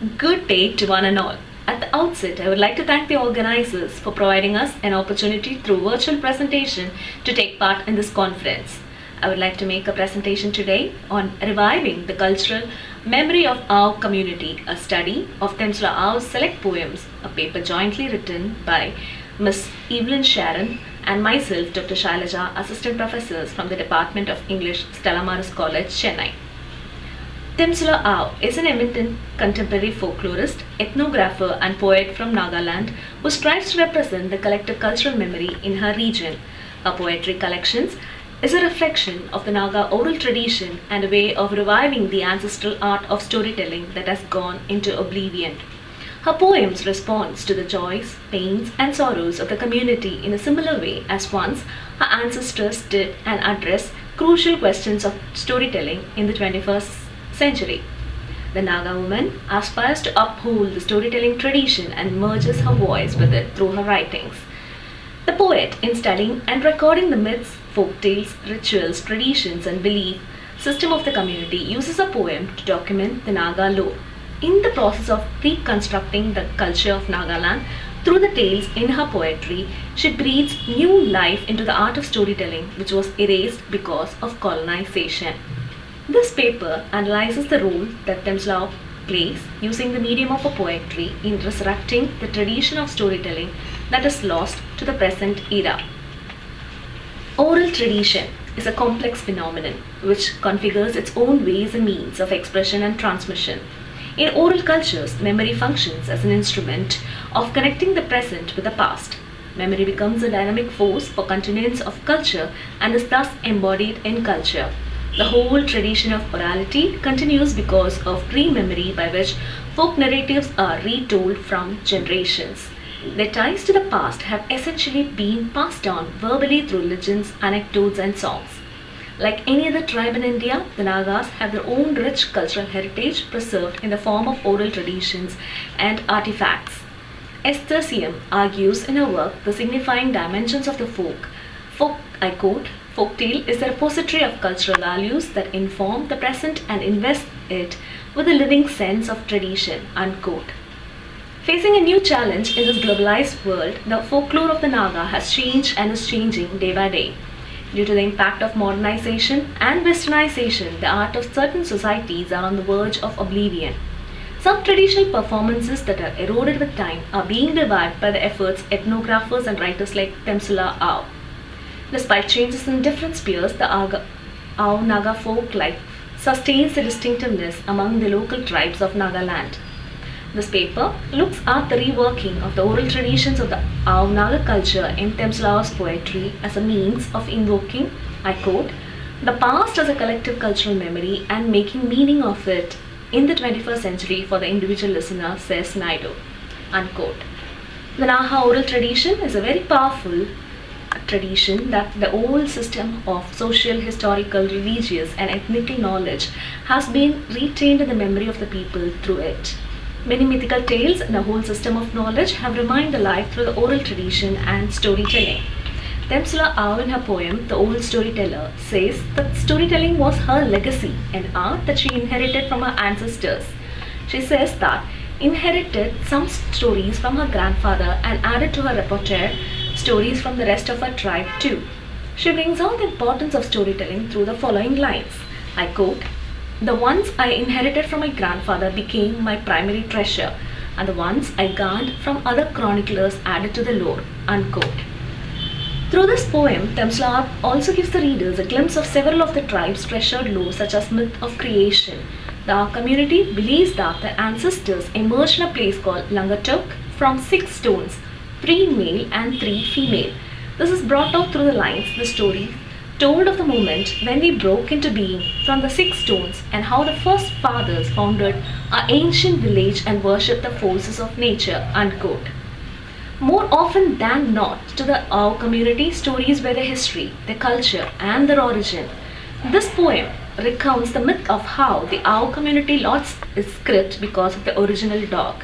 Good day to one and all. At the outset, I would like to thank the organizers for providing us an opportunity through virtual presentation to take part in this conference. I would like to make a presentation today on reviving the cultural memory of our community, a study of Temsula Ao's select poems, a paper jointly written by Miss Evelyn, Sharon and myself, Dr.C.L.Shilaja, assistant professors from the Department of English, Stella College, Chennai. Temsula Ao is an eminent contemporary folklorist, ethnographer and poet from Nagaland who strives to represent the collective cultural memory in her region. Her poetry collections is a reflection of the Naga oral tradition and a way of reviving the ancestral art of storytelling that has gone into oblivion. Her poems respond to the joys, pains and sorrows of the community in a similar way as once her ancestors did and address crucial questions of storytelling in the 21st century. The Naga woman aspires to uphold the storytelling tradition and merges her voice with it through her writings. The poet, in studying and recording the myths, folk tales, rituals, traditions and belief system of the community, uses a poem to document the Naga lore. In the process of reconstructing the culture of Nagaland through the tales in her poetry, she breathes new life into the art of storytelling which was erased because of colonization. This paper analyzes the role that Temsula Ao plays using the medium of poetry in resurrecting the tradition of storytelling that is lost to the present era. Oral tradition is a complex phenomenon which configures its own ways and means of expression and transmission. In oral cultures, memory functions as an instrument of connecting the present with the past. Memory becomes a dynamic force for continuance of culture and is thus embodied in culture. The whole tradition of orality continues because of pre-memory by which folk narratives are retold from generations. Their ties to the past have essentially been passed on verbally through legends, anecdotes and songs. Like any other tribe in India, the Nagas have their own rich cultural heritage preserved in the form of oral traditions and artifacts. Esther Siem argues in her work The Signifying Dimensions of the Folk, I quote, "Folktale is the repository of cultural values that inform the present and invest it with a living sense of tradition," unquote. Facing a new challenge in this globalized world, the folklore of the Naga has changed and is changing day by day. Due to the impact of modernization and westernization, the art of certain societies are on the verge of oblivion. Some traditional performances that are eroded with time are being revived by the efforts of ethnographers and writers like Temsula Ao. Despite changes in different spheres, the Ao Naga folk life sustains the distinctiveness among the local tribes of Nagaland. This paper looks at the reworking of the oral traditions of the Ao Naga culture in Temsula Ao's poetry as a means of invoking, I quote, "the past as a collective cultural memory and making meaning of it in the 21st century for the individual listener," says Naidu, unquote. The Naga oral tradition is a very powerful tradition that the old system of social, historical, religious and ethnic knowledge has been retained in the memory of the people through it. Many mythical tales and the whole system of knowledge have remained alive through the oral tradition and storytelling. Temsula Ao in her poem The Old Storyteller says that storytelling was her legacy, an art that she inherited from her ancestors. She says that inherited some stories from her grandfather and added to her repertoire stories from the rest of her tribe too. She brings out the importance of storytelling through the following lines. I quote, "The ones I inherited from my grandfather became my primary treasure, and the ones I garnered from other chroniclers added to the lore," unquote. Through this poem, Temsula Ao also gives the readers a glimpse of several of the tribe's treasured lore such as myth of creation. The Ao community believes that their ancestors emerged in a place called Langatok from 6 stones, 3 male and 3 female. This is brought out through the lines, the story told of the moment when we broke into being from the 6 stones and how the first fathers founded our ancient village and worshipped the forces of nature, unquote. More often than not, to the Ao community, stories were their history, their culture and their origin. This poem recounts the myth of how the Ao community lost its script because of the original dog.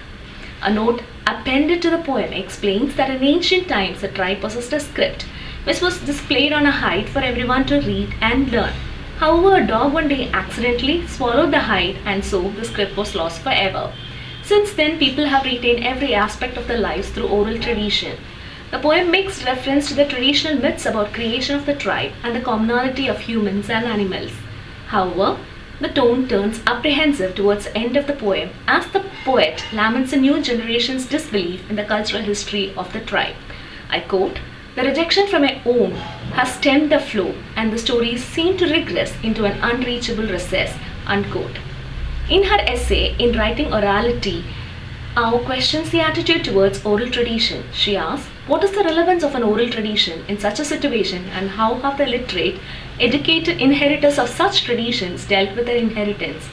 A note appended to the poem explains that in ancient times the tribe possessed a script which was displayed on a hide for everyone to read and learn. However, a dog one day accidentally swallowed the hide and so the script was lost forever. Since then, people have retained every aspect of their lives through oral tradition. The poem makes reference to the traditional myths about creation of the tribe and the commonality of humans and animals. However, the tone turns apprehensive towards the end of the poem as the poet laments a new generation's disbelief in the cultural history of the tribe. I quote, "The rejection from my own has stemmed the flow and the stories seem to regress into an unreachable recess." Unquote. In her essay, In Writing Orality, Ao questions the attitude towards oral tradition. She asks, what is the relevance of an oral tradition in such a situation, and how have the literate, educated inheritors of such traditions dealt with their inheritance?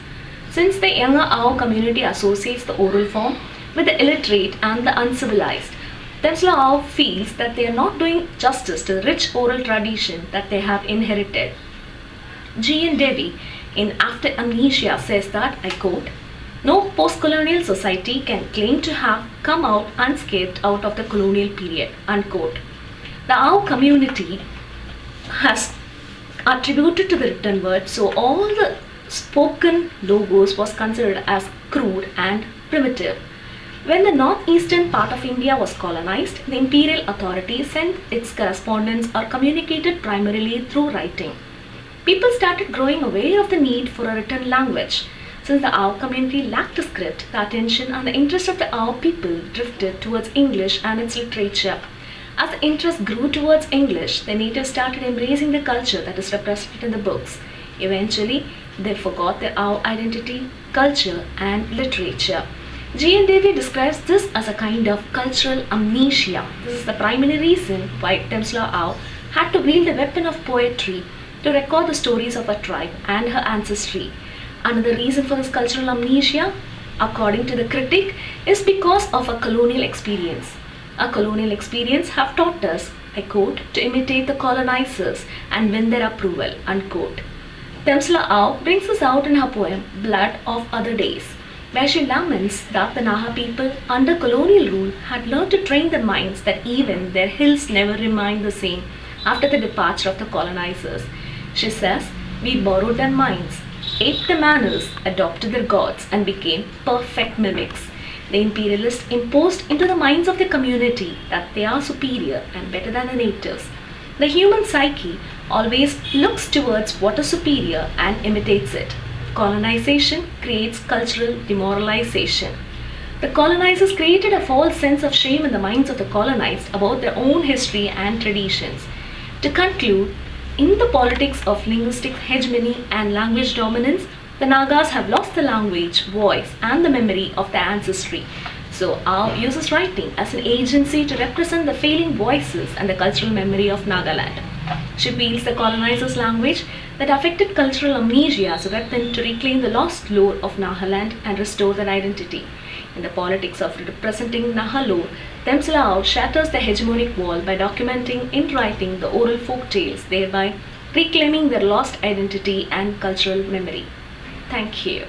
Since the younger Ao community associates the oral form with the illiterate and the uncivilized, Temsula Ao feels that they are not doing justice to the rich oral tradition that they have inherited. G. N. Devi, in After Amnesia, says that, I quote, "No post-colonial society can claim to have come out unscathed out of the colonial period." Unquote. The Ao community has attributed to the written word, so all the spoken logos was considered as crude and primitive. When the northeastern part of India was colonized, the imperial authority sent its correspondence or communicated primarily through writing. People started growing aware of the need for a written language. Since the Ao community lacked a script, the attention and the interest of the Ao people drifted towards English and its literature. As the interest grew towards English, the natives started embracing the culture that is represented in the books. Eventually, they forgot their Ao identity, culture, and literature. G. N. Devi describes this as a kind of cultural amnesia. This is the primary reason why Temsula Ao had to wield the weapon of poetry to record the stories of her tribe and her ancestry. Another reason for this cultural amnesia, according to the critic, is because of a colonial experience. A colonial experience have taught us, I quote, to imitate the colonizers and win their approval, unquote. Temsula Ao brings this out in her poem Blood of Other Days, where she laments that the Naha people under colonial rule had learned to train their minds that even their hills never remained the same after the departure of the colonizers. She says, "We borrowed their minds, ate their manners, adopted their gods, and became perfect mimics." The imperialists imposed into the minds of the community that they are superior and better than the natives. The human psyche always looks towards what is superior and imitates it. Colonization creates cultural demoralization. The colonizers created a false sense of shame in the minds of the colonized about their own history and traditions. To conclude, in the politics of linguistic hegemony and language dominance, the Nagas have lost the language, voice, and the memory of their ancestry. So Ao uses writing as an agency to represent the failing voices and the cultural memory of Nagaland. She wields the colonizers' language that affected cultural amnesia as a weapon to reclaim the lost lore of Nagaland and restore their identity. In the politics of representing Naha lore, Temsula Ao shatters the hegemonic wall by documenting in writing the oral folk tales, thereby reclaiming their lost identity and cultural memory. Thank you.